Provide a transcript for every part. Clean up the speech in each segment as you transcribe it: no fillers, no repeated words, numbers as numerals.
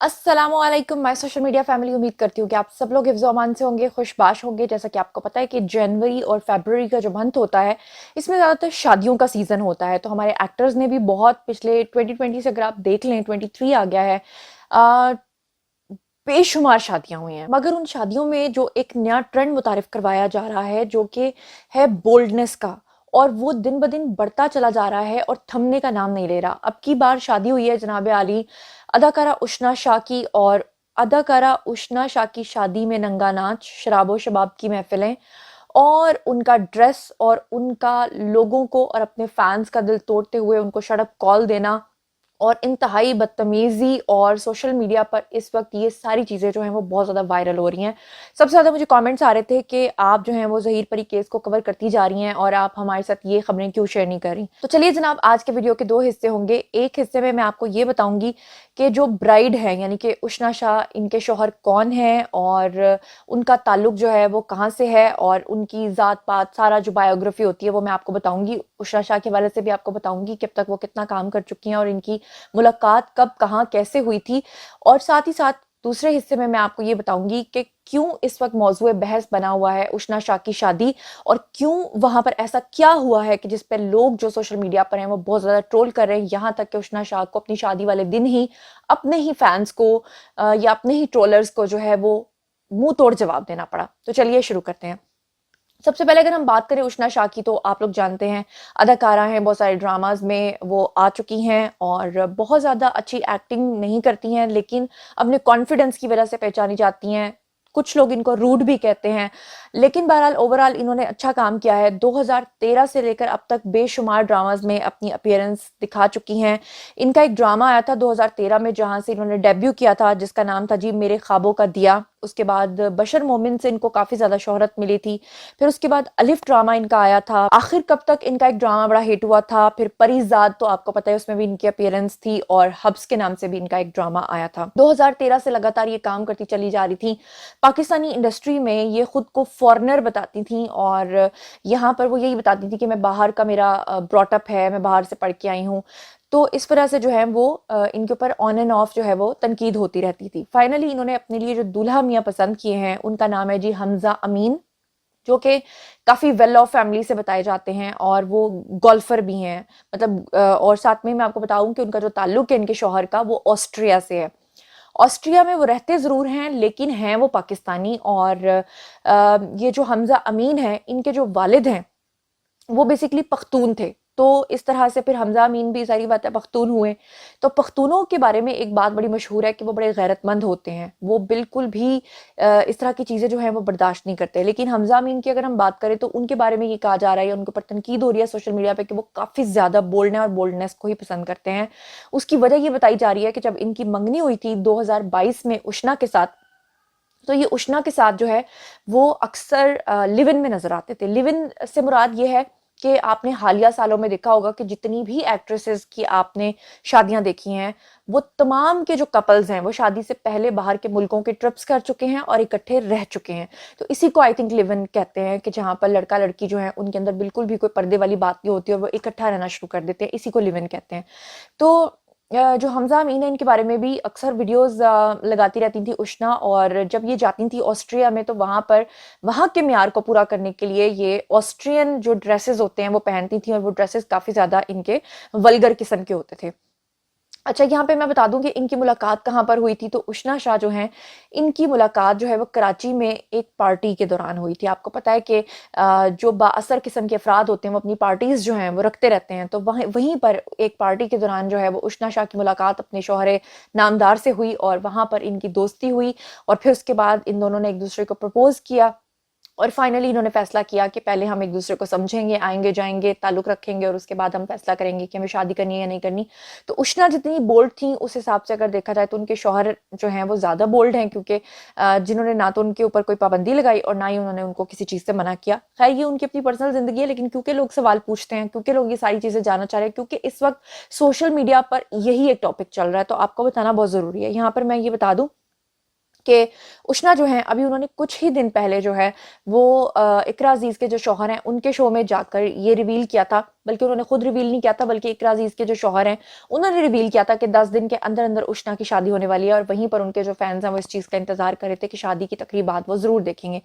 अस्सलामुअलैकुम my social media family. उम्मीद करती हूँ कि आप सब लोग हिफ्ज़ अमान से होंगे, खुशबाश होंगे। जैसा कि आपको पता है कि जनवरी और फरवरी का जो मंथ होता है, इसमें ज़्यादातर शादियों का सीज़न होता है। तो हमारे एक्टर्स ने भी बहुत पिछले 2020 से, अगर आप देख लें 23 आ गया है, अ, बेशुमार शादियां हुई हैं। मगर उन शादियों में जो एक नया ट्रेंड मुतारिफ करवाया जा रहा है, जो कि है बोल्डनेस का, और वो दिन ब दिन बढ़ता चला जा रहा है और थमने का नाम नहीं ले रहा। अब की बार शादी हुई है जनाब आली अदाकारा उशना शाह की, और अदाकारा उशना शाह की शादी में नंगा नाच, शराबो शबाब की महफिलें, और उनका ड्रेस, और उनका लोगों को और अपने फैंस का दिल तोड़ते हुए उनको शट कॉल देना, और इंतहाई बदतमीजी। और सोशल मीडिया पर इस वक्त ये सारी चीज़ें जो हैं वो बहुत ज़्यादा वायरल हो रही हैं। सबसे ज़्यादा मुझे कमेंट्स आ रहे थे कि आप जो हैं वो ज़हीर परी केस को कवर करती जा रही हैं और आप हमारे साथ ये खबरें क्यों शेयर नहीं कर रही। तो चलिए जनाब, आज के वीडियो के दो हिस्से होंगे। एक हिस्से में मैं आपको ये बताऊंगी कि जो ब्राइड है यानी कि उशना शाह, इनके शौहर कौन है और उनका ताल्लुक जो है वो कहाँ से है, और उनकी ज़ात पात सारा जो बायोग्राफी होती है वो मैं आपको बताऊंगी। उशना शाह के हवाले से भी आपको बताऊंगी कि अब तक वो कितना काम कर चुकी हैं और इनकी मुलाकात कब, कहाँ, कैसे हुई थी। और साथ ही साथ दूसरे हिस्से में मैं आपको ये बताऊंगी कि क्यों इस वक्त मौजूए बहस बना हुआ है उशना शाह की शादी, और क्यों वहां पर ऐसा क्या हुआ है कि जिस पर लोग जो सोशल मीडिया पर हैं वो बहुत ज्यादा ट्रोल कर रहे हैं। यहां तक कि उशना शाह को अपनी शादी वाले दिन ही अपने ही फैंस को या अपने ही ट्रोलर्स को जो है वो मुंह तोड़ जवाब देना पड़ा। तो चलिए शुरू करते हैं। सबसे पहले अगर हम बात करें उशना शाह की, तो आप लोग जानते हैं अदाकारा हैं, बहुत सारे ड्रामाज में वो आ चुकी हैं और बहुत ज़्यादा अच्छी एक्टिंग नहीं करती हैं, लेकिन अपने कॉन्फिडेंस की वजह से पहचानी जाती हैं। कुछ लोग इनको रूड भी कहते हैं, लेकिन बहरहाल ओवरऑल इन्होंने अच्छा काम किया है। 2013 से लेकर अब तक बेशुमार ड्रामाज में अपनी अपीयरेंस दिखा चुकी हैं। इनका एक ड्रामा आया था 2013 में, जहां से इन्होंने डेब्यू किया था, जिसका नाम था जी मेरे ख्वाबों का दिया। उसके बाद बशर मोमिन से इनको काफ़ी ज़्यादा शोहरत मिली थी। फिर उसके बाद अलिफ ड्रामा इनका आया था। आखिर कब तक इनका एक ड्रामा बड़ा हिट हुआ था। फिर परिजाद, तो आपको पता है उसमें भी इनकी अपीयरेंस थी, और हब्स के नाम से भी इनका एक ड्रामा आया था। 2013 से लगातार ये काम करती चली जा रही थी। पाकिस्तानी इंडस्ट्री में ये खुद को फॉरेनर बताती थी, और यहाँ पर वो यही बताती थी कि मैं बाहर का, मेरा ब्रॉटअप है, मैं बाहर से पढ़ के आई हूँ। तो इस वजह से जो है वो इनके ऊपर ऑन एंड ऑफ जो है वो तनकीद होती रहती थी। फाइनली इन्होंने अपने लिए जो दूल्हा मियाँ पसंद किए हैं, उनका नाम है जी हमजा अमीन, जो कि काफ़ी वेल ऑफ फैमिली से बताए जाते हैं, और वो गोल्फर भी हैं। मतलब और साथ में मैं आपको बताऊं कि उनका जो ताल्लुक है इनके शौहर का, वो ऑस्ट्रिया से है। ऑस्ट्रिया में वो रहते ज़रूर हैं, लेकिन हैं वो पाकिस्तानी। और ये जो हमजा अमीन है, इनके जो वालिद हैं वो बेसिकली पख्तून थे। तो इस तरह से फिर हमजा अमीन भी, सारी बात है, पख्तून हुए। तो पख्तूनों के बारे में एक बात बड़ी मशहूर है कि वो बड़े गैरतमंद होते हैं। वो बिल्कुल भी इस तरह की चीज़ें जो हैं वो बर्दाश्त नहीं करते। लेकिन हमजा अमीन की अगर हम बात करें, तो उनके बारे में ये कहा जा रहा है, उनके ऊपर तनकीद हो रही है सोशल मीडिया पे कि वो काफ़ी ज़्यादा बोल्ड हैं और बोल्डनेस को ही पसंद करते हैं। उसकी वजह ये बताई जा रही है कि जब इनकी मंगनी हुई थी 2022 में उशना के साथ, तो ये उशना के साथ जो है वो अक्सर लिव इन में नजर आते थे। लिव इन से मुराद ये है कि आपने हालिया सालों में देखा होगा कि जितनी भी एक्ट्रेसेस की आपने शादियां देखी हैं, वो तमाम के जो कपल्स हैं वो शादी से पहले बाहर के मुल्कों के ट्रिप्स कर चुके हैं और इकट्ठे रह चुके हैं। तो इसी को आई थिंक लिव इन कहते हैं, कि जहाँ पर लड़का लड़की जो है उनके अंदर बिल्कुल भी कोई पर्दे वाली बात नहीं होती और वो इकट्ठा रहना शुरू कर देते हैं। इसी को लिव इन कहते हैं। तो जो हमजा अमीन है, इनके बारे में भी अक्सर वीडियोस लगाती रहती थी उशना, और जब ये जाती थी ऑस्ट्रिया में, तो वहाँ पर वहाँ के म्यार को पूरा करने के लिए ये ऑस्ट्रियन जो ड्रेसेस होते हैं वो पहनती थी, और वो ड्रेसेस काफ़ी ज़्यादा इनके वल्गर किस्म के होते थे। अच्छा, यहाँ पे मैं बता दूं कि इनकी मुलाकात कहाँ पर हुई थी। तो उशना शाह जो हैं, इनकी मुलाकात जो है वो कराची में एक पार्टी के दौरान हुई थी। आपको पता है कि जो बाअसर किस्म के अफराद होते हैं वो अपनी पार्टीज जो हैं वो रखते रहते हैं। तो वहीं पर एक पार्टी के दौरान जो है वो उशना शाह की मुलाकात अपने शौहरे नामदार से हुई, और वहाँ पर इनकी दोस्ती हुई। और फिर उसके बाद इन दोनों ने एक दूसरे को प्रपोज किया, और फाइनली इन्होंने फैसला किया कि पहले हम एक दूसरे को समझेंगे, आएंगे जाएंगे, ताल्लुक रखेंगे, और उसके बाद हम फैसला करेंगे कि हमें शादी करनी है या नहीं करनी। तो उशना जितनी बोल्ड थी, उस हिसाब से अगर देखा जाए तो उनके शौहर जो हैं वो ज़्यादा बोल्ड हैं, क्योंकि जिन्होंने ना तो उनके ऊपर कोई पाबंदी लगाई और ना ही उन्होंने उनको किसी चीज़ से मना किया। खैर, ये उनकी अपनी पर्सनल ज़िंदगी है, लेकिन क्योंकि लोग सवाल पूछते हैं, क्योंकि लोग ये सारी चीज़ें जानना चाह रहे हैं, क्योंकि इस वक्त सोशल मीडिया पर यही एक टॉपिक चल रहा है, तो आपको बताना बहुत ज़रूरी है। यहाँ पर मैं ये बता दूँ कि उष्णा जो है अभी उन्होंने कुछ ही दिन पहले जो है वो इकरा अजीज़ के जो शौहर हैं उनके शो में जाकर ये रिवील किया था, बल्कि उन्होंने खुद रिवील नहीं किया था बल्कि इकरा अजीज़ के जो शौहर हैं उन्होंने रिवील किया था कि 10 दिन के अंदर अंदर उष्णा की शादी होने वाली है। और वहीं पर उनके जो फैंस हैं वो इस चीज़ का इंतजार कर रहे थे कि शादी की तकरीब बाद वो ज़रूर देखेंगे।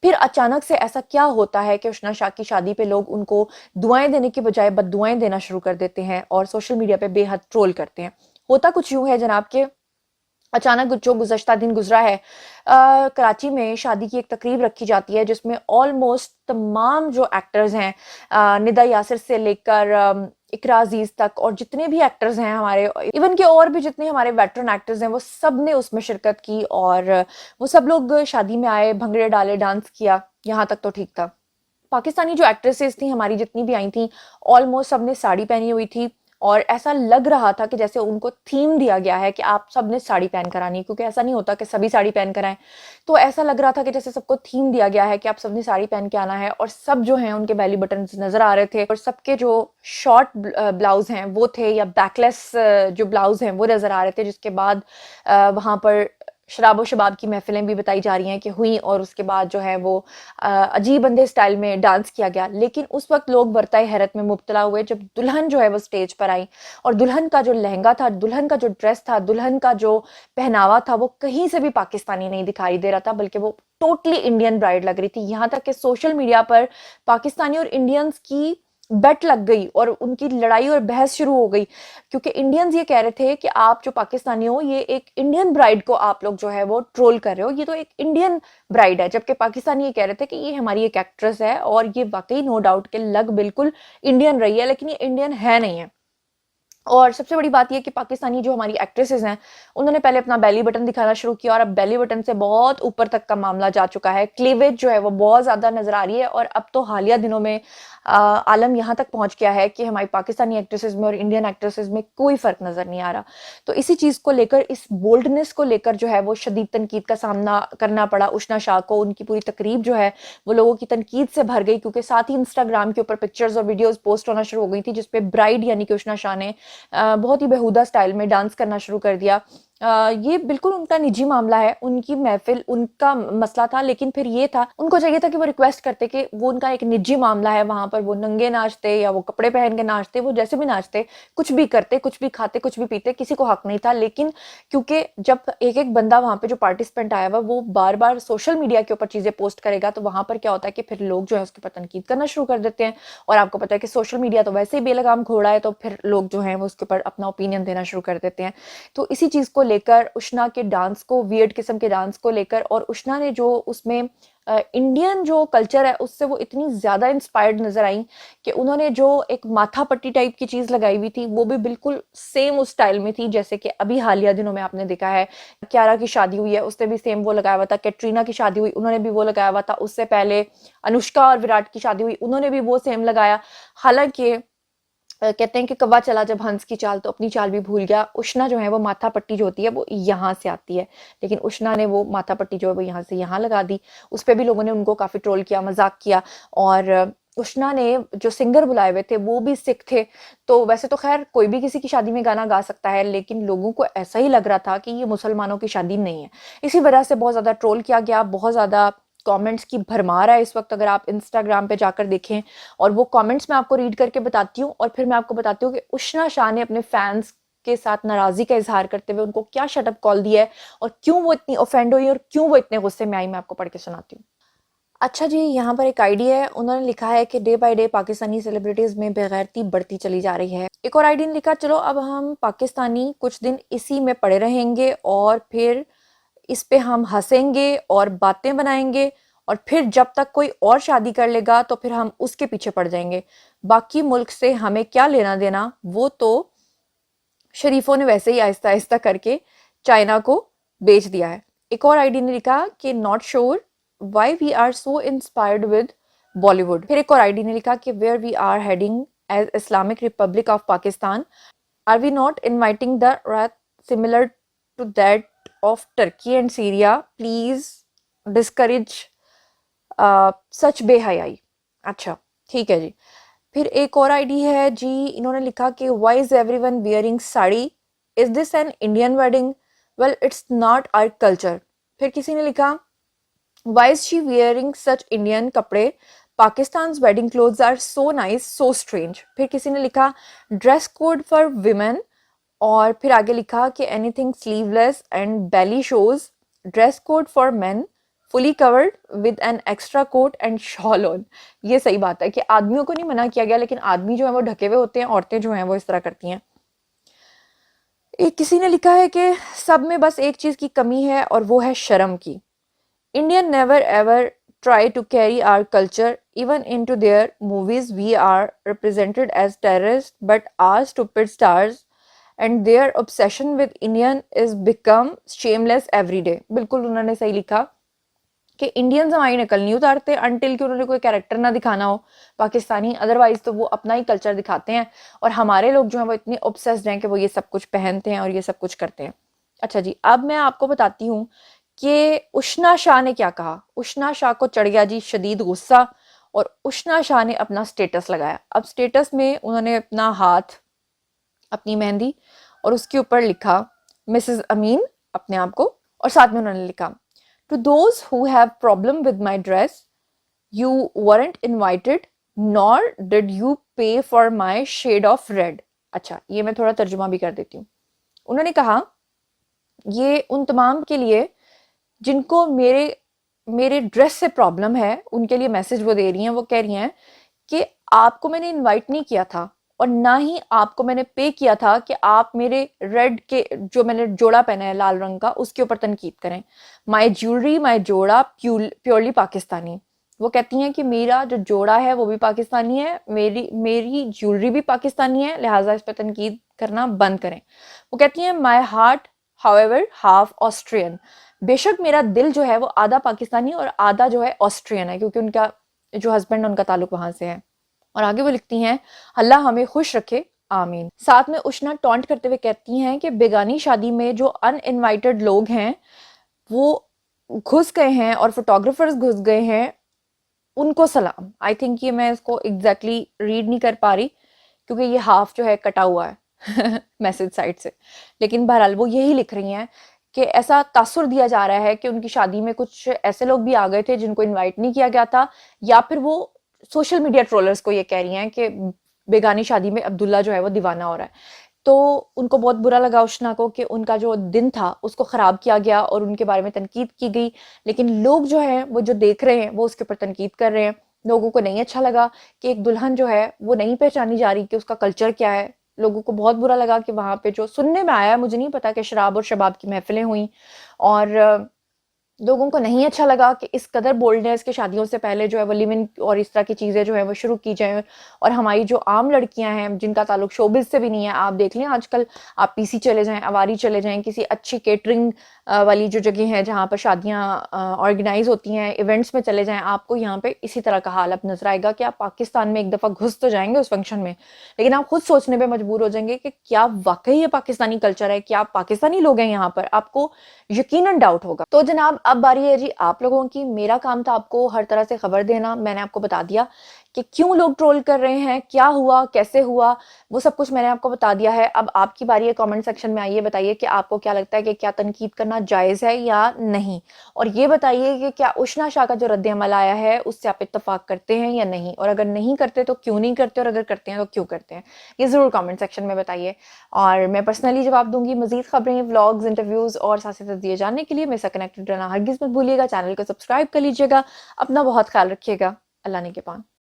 फिर अचानक से ऐसा क्या होता है कि उष्णा शाह की शादी पे लोग उनको दुआएं देने की बजाय बददुआएं देना शुरू कर देते हैं और सोशल मीडिया पे बेहद ट्रोल करते हैं। होता कुछ यूं है जनाब के अचानक जो गुज़श्ता दिन गुजरा है, कराची में शादी की एक तकरीब रखी जाती है जिसमें ऑलमोस्ट तमाम जो एक्टर्स हैं, निदा यासिर से लेकर इकरा अजीज तक और जितने भी एक्टर्स हैं हमारे, इवन के और भी जितने हमारे वेटरन एक्टर्स हैं, वो सब ने उसमें शिरकत की और वो सब लोग शादी में आए, भंगड़े डाले, डांस किया। यहाँ तक तो ठीक था। पाकिस्तानी जो एक्ट्रेसेस थी हमारी जितनी भी आई थी, ऑलमोस्ट सबने साड़ी पहनी हुई थी और ऐसा लग रहा था कि जैसे उनको थीम दिया गया है कि आप सबने साड़ी पहन कर आनी है, क्योंकि ऐसा नहीं होता कि सभी साड़ी पहन कर आए। तो ऐसा लग रहा था कि जैसे सबको थीम दिया गया है कि आप सबने साड़ी पहन के आना है और सब जो हैं उनके बेली बटन नजर आ रहे थे और सबके जो शॉर्ट ब्लाउज हैं वो थे या बैकलेस जो ब्लाउज हैं वो नजर आ रहे थे। जिसके बाद वहां पर शराब और शबाब की महफिलें भी बताई जा रही हैं कि हुई और उसके बाद जो है वो अजीब अंधे स्टाइल में डांस किया गया। लेकिन उस वक्त लोग बरताए हैरत में मुब्तला हुए जब दुल्हन जो है वो स्टेज पर आई और दुल्हन का जो लहंगा था, दुल्हन का जो ड्रेस था, दुल्हन का जो पहनावा था, वो कहीं से भी पाकिस्तानी नहीं दिखाई दे रहा था, बल्कि वो टोटली इंडियन ब्राइड लग रही थी। यहाँ तक कि सोशल मीडिया पर पाकिस्तानी और इंडियंस की बेट लग गई और उनकी लड़ाई और बहस शुरू हो गई, क्योंकि इंडियंस ये कह रहे थे कि आप जो पाकिस्तानी हो, ये एक इंडियन ब्राइड को आप लोग जो है वो ट्रोल कर रहे हो, ये तो एक इंडियन ब्राइड है। जबकि पाकिस्तानी ये कह रहे थे कि ये हमारी एक एक्ट्रेस है और ये वाकई नो डाउट के लग बिल्कुल इंडियन रही है, लेकिन ये इंडियन है नहीं है। और सबसे बड़ी बात यह कि पाकिस्तानी जो हमारी एक्ट्रेसेस हैं उन्होंने पहले अपना बेली बटन दिखाना शुरू किया और अब बेली बटन से बहुत ऊपर तक का मामला जा चुका है। क्लीवेज जो है वो बहुत ज्यादा नजर आ रही है और अब तो हालिया दिनों में आलम यहाँ तक पहुंच गया है कि हमारी पाकिस्तानी एक्ट्रेसेस में और इंडियन एक्ट्रेसेस में कोई फर्क नजर नहीं आ रहा। तो इसी चीज को लेकर, इस बोल्डनेस को लेकर जो है वो शदीद तनकीद का सामना करना पड़ा उष्णा शाह को। उनकी पूरी तकरीब जो है वो लोगों की तनकीद से भर गई, क्योंकि साथ ही इंस्टाग्राम के ऊपर पिक्चर्स और वीडियोस पोस्ट होना शुरू हो गई थी जिसपे ब्राइड यानी कि उष्णा शाह ने बहुत ही बेहुदा स्टाइल में डांस करना शुरू कर दिया। ये बिल्कुल उनका निजी मामला है, उनकी महफिल, उनका मसला था, लेकिन फिर ये था, उनको चाहिए था कि वो रिक्वेस्ट करते कि वो उनका एक निजी मामला है, वहां पर वो नंगे नाचते या वो कपड़े पहन के नाचते, वो जैसे भी नाचते, कुछ भी करते, कुछ भी खाते, कुछ भी पीते, किसी को हक नहीं था। लेकिन क्योंकि जब एक एक बंदा वहां पे जो पार्टिसिपेंट आया हुआ वो बार बार सोशल मीडिया के ऊपर चीजें पोस्ट करेगा, तो वहां पर क्या होता है कि फिर लोग जो है उसके ऊपर तनकीद करना शुरू कर देते हैं। और आपको पता है कि सोशल मीडिया तो वैसे ही बेलगाम घोड़ा है, तो फिर लोग जो है वो उसके ऊपर अपना ओपिनियन देना शुरू कर देते हैं। तो इसी चीज को लेकर, उष्णा के डांस को, वियर्ड किस्म के डांस को लेकर, और उष्णा ने जो उसमें इंडियन जो कल्चर है उससे वो इतनी ज्यादा इंस्पायर्ड नजर आई कि उन्होंने जो एक माथा पट्टी टाइप की चीज लगाई हुई थी वो भी बिल्कुल सेम उस स्टाइल में थी जैसे कि अभी हालिया दिनों में आपने देखा है कियारा की शादी हुई है, उसने भी सेम वो लगाया हुआ था। कैटरीना की शादी हुई, उन्होंने भी वो लगाया हुआ था। उससे पहले अनुष्का और विराट की शादी हुई, उन्होंने भी वो सेम लगाया। हालांकि कहते हैं कि कौवा चला जब हंस की चाल तो अपनी चाल भी भूल गया। उष्णा जो है वो माथा पट्टी जो होती है वो यहाँ से आती है, लेकिन उष्णा ने वो माथा पट्टी जो है वो यहाँ से यहाँ लगा दी। उस पर भी लोगों ने उनको काफी ट्रोल किया, मजाक किया। और उष्णा ने जो सिंगर बुलाए हुए थे वो भी सिख थे। तो वैसे तो खैर कोई भी किसी की शादी में गाना गा सकता है, लेकिन लोगों को ऐसा ही लग रहा था कि ये मुसलमानों की शादी नहीं है। इसी वजह से बहुत ज्यादा ट्रोल किया गया, बहुत ज्यादा कमेंट्स की भरमार है इस वक्त। अगर आप इंस्टाग्राम पे जाकर देखें, और वो कमेंट्स मैं आपको रीड करके बताती हूँ और फिर मैं आपको बताती हूँ कि उष्णा शाह ने अपने फैंस के साथ नाराजगी का इजहार करते हुए उनको क्या शटअप कॉल दिया है और क्यों वो इतनी ऑफेंड हुई और क्यों वो इतने गुस्से में आई। मैं आपको पढ़ के सुनाती हूँ। अच्छा जी, यहाँ पर एक आईडी है, उन्होंने लिखा है कि day by day Pakistani celebrities में बेगैरती बढ़ती चली जा रही है। एक और आईडी ने लिखा, चलो अब हम पाकिस्तानी कुछ दिन इसी में पड़े रहेंगे और फिर इस पे हम हंसेंगे और बातें बनाएंगे, और फिर जब तक कोई और शादी कर लेगा तो फिर हम उसके पीछे पड़ जाएंगे। बाकी मुल्क से हमें क्या लेना देना, वो तो शरीफों ने वैसे ही आहिस्ता आहिस्ता करके चाइना को बेच दिया है। एक और आईडी ने लिखा कि not sure why we are so inspired with Bollywood. फिर एक और आईडी ने लिखा कि where we are heading as Islamic Republic of Pakistan, are we not inviting the rot similar to that of Turkey and Syria, please discourage such बेहयाई। अच्छा ठीक है जी। फिर एक और आईडी है जी, इन्होंने लिखा कि why is everyone wearing sari, is this an Indian wedding, well it's not our culture, फिर किसी ने लिखा why is she wearing such Indian कपड़े, Pakistan wedding clothes are so nice so strange. फिर किसी ने लिखा ड्रेस कोड फॉर विमेन, और फिर आगे लिखा कि anything sleeveless and belly shows, dress code for men fully covered with an extra coat and shawl on. ये सही बात है कि आदमियों को नहीं मना किया गया, लेकिन आदमी जो है वो ढके हुए होते हैं, औरतें जो हैं वो इस तरह करती हैं। एक किसी ने लिखा है कि सब में बस एक चीज़ की कमी है और वो है शर्म की। Indian never ever try to carry our culture even into their movies. We are represented as terrorists, but our stupid stars and their obsession with Indian is become shameless every day. बिल्कुल उन्होंने सही लिखा कि Indians हमारी नकल नहीं उतारते until कि उन्होंने कोई कैरेक्टर ना दिखाना हो पाकिस्तानी, अदरवाइज तो वो अपना ही कल्चर दिखाते हैं, और हमारे लोग जो हैं वो इतने ऑब्सेस्ड हैं कि वो ये सब कुछ पहनते हैं और ये सब कुछ करते हैं। अच्छा जी, अब मैं आपको बताती हूँ कि उष्णा शाह ने क्या कहा। उष्णा शाह को चढ़ गया जी शदीद गुस्सा, और उष्णा शाह ने अपना स्टेटस लगाया। अब स्टेटस में उन्होंने अपना हाथ, अपनी मेहंदी, और उसके ऊपर लिखा मिसेस अमीन अपने आप को, और साथ में उन्होंने लिखा to those who have problem with my dress, you weren't invited nor did you pay for my shade of red. अच्छा, ये मैं थोड़ा तर्जुमा भी कर देती हूँ। उन्होंने कहा ये उन तमाम के लिए जिनको मेरे मेरे ड्रेस से प्रॉब्लम है, उनके लिए मैसेज वो दे रही हैं। वो कह रही हैं कि आपको मैंने इनवाइट नहीं किया था, और ना ही आपको मैंने पे किया था कि आप मेरे रेड के जो मैंने जोड़ा पहना है लाल रंग का, उसके ऊपर तनकीद करें। माई ज्वेलरी, माई जोड़ा प्योरली पाकिस्तानी। वो कहती हैं कि मेरा जो जोड़ा है वो भी पाकिस्तानी है, मेरी मेरी ज्वेलरी भी पाकिस्तानी है, लिहाजा इस पर तनकीद करना बंद करें। वो कहती हैं my heart however half Austrian. बेशक मेरा दिल जो है वो आधा पाकिस्तानी और आधा जो है ऑस्ट्रियन है, क्योंकि उनका जो हस्बैंड है उनका ताल्लुक वहां से है। और आगे वो लिखती हैं अल्लाह हमें खुश रखे आमीन। साथ में उष्णा टॉन्ट करते हुए कहती हैं कि बेगानी शादी में जो अनइनवाइटेड लोग हैं वो घुस गए हैं और फोटोग्राफर्स घुस गए हैं, उनको सलाम। आई थिंक ये मैं इसको एग्जैक्टली रीड नहीं कर पा रही क्योंकि ये हाफ जो है कटा हुआ है मैसेज साइड से, लेकिन बहरहाल वो यही लिख रही हैं कि ऐसा तासुर दिया जा रहा है कि उनकी शादी में कुछ ऐसे लोग भी आ गए थे जिनको इनवाइट नहीं किया गया था, या फिर वो सोशल मीडिया ट्रोलर्स को ये कह रही हैं कि बेगानी शादी में अब्दुल्ला जो है वो दीवाना हो रहा है। तो उनको बहुत बुरा लगा उष्णा को कि उनका जो दिन था उसको ख़राब किया गया और उनके बारे में तनकीद की गई, लेकिन लोग जो हैं वो जो देख रहे हैं वो उसके ऊपर तनकीद कर रहे हैं। लोगों को नहीं अच्छा लगा कि एक दुल्हन जो है वो नहीं पहचानी जा रही कि उसका कल्चर क्या है। लोगों को बहुत बुरा लगा कि वहाँ पे जो सुनने में आया, मुझे नहीं पता, कि शराब और शबाब की महफिलें हुई, और लोगों को नहीं अच्छा लगा कि इस कदर बोल्डनेस के शादियों से पहले जो है वो लिव इन और इस तरह की चीज़ें जो है वो शुरू की जाएं। और हमारी जो आम लड़कियां हैं जिनका ताल्लुक शोबिस से भी नहीं है, आप देख लें आजकल, आप पीसी चले जाएं, अवारी चले जाएं, किसी अच्छी केटरिंग वाली जो जगह है जहाँ पर शादियाँ ऑर्गेनाइज होती हैं, इवेंट्स में चले जाएं, आपको यहाँ पे इसी तरह का हाल अब नजर आएगा कि आप पाकिस्तान में एक दफ़ा घुस तो जाएंगे उस फंक्शन में, लेकिन आप खुद सोचने पर मजबूर हो जाएंगे कि क्या वाकई ये पाकिस्तानी कल्चर है, क्या पाकिस्तानी लोग हैं यहाँ पर, आपको यकीनन डाउट होगा। तो जनाब अब बारी है जी आप लोगों की। मेरा काम था आपको हर तरह से खबर देना, मैंने आपको बता दिया कि क्यों लोग ट्रोल कर रहे हैं, क्या हुआ, कैसे हुआ, वो सब कुछ मैंने आपको बता दिया है। अब आपकी बारी है, कमेंट सेक्शन में आइए, बताइए कि आपको क्या लगता है कि क्या तनकीद करना जायज़ है या नहीं, और ये बताइए कि क्या उष्णा शाह का जो रद्द अमल आया है उससे आप इत्तेफाक करते हैं या नहीं, और अगर नहीं करते तो क्यों नहीं करते, और अगर करते हैं तो क्यों करते हैं, ये ज़रूर कमेंट सेक्शन में बताइए, और मैं पर्सनली जवाब दूंगी। मजीद खबरें, व्लॉग्स, इंटरव्यूज़ और साथ दिए जानने के लिए मेरे साथ कनेक्टेड रहना हरगिज़ मत भूलिएगा। चैनल को सब्सक्राइब कर लीजिएगा। अपना बहुत ख्याल रखिएगा। अल्लाह ने के पान।